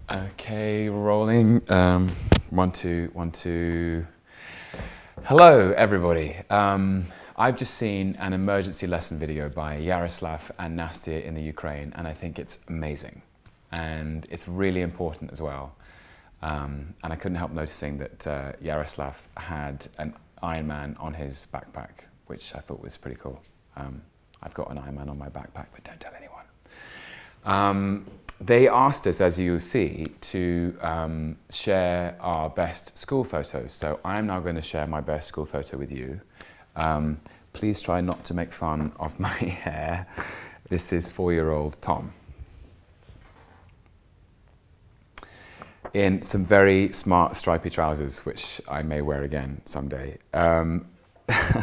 Okay, rolling. 1, 2, 1, 2. Hello, everybody. I've just seen an emergency lesson video by Yaroslav and Nastya in the Ukraine, and I think it's amazing. And it's really important as well. And I couldn't help noticing that Yaroslav had an Iron Man on his backpack, which I thought was pretty cool. I've got an Iron Man on my backpack, but don't tell anyone. They asked us, as you see, to share our best school photos. So I'm now going to share my best school photo with you. Please try not to make fun of my hair. This is 4-year-old Tom, in some very smart stripy trousers, which I may wear again someday.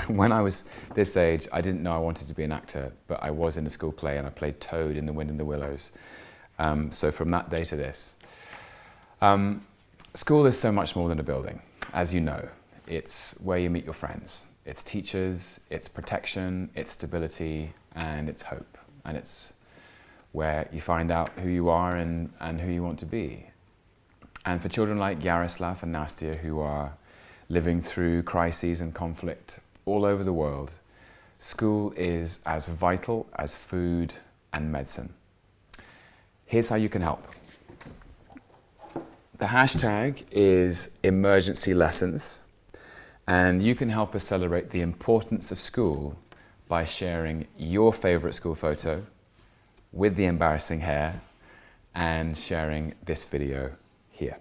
When I was this age, I didn't know I wanted to be an actor, but I was in a school play and I played Toad in The Wind in the Willows. So from that day to this. School is so much more than a building, as you know. It's where you meet your friends. It's teachers, it's protection, it's stability, and it's hope. And it's where you find out who you are and who you want to be. And for children like Yaroslav and Nastya, who are living through crises and conflict all over the world, school is as vital as food and medicine. Here's how you can help. The hashtag is emergency lessons, and you can help us celebrate the importance of school by sharing your favorite school photo with the embarrassing hair and sharing this video here.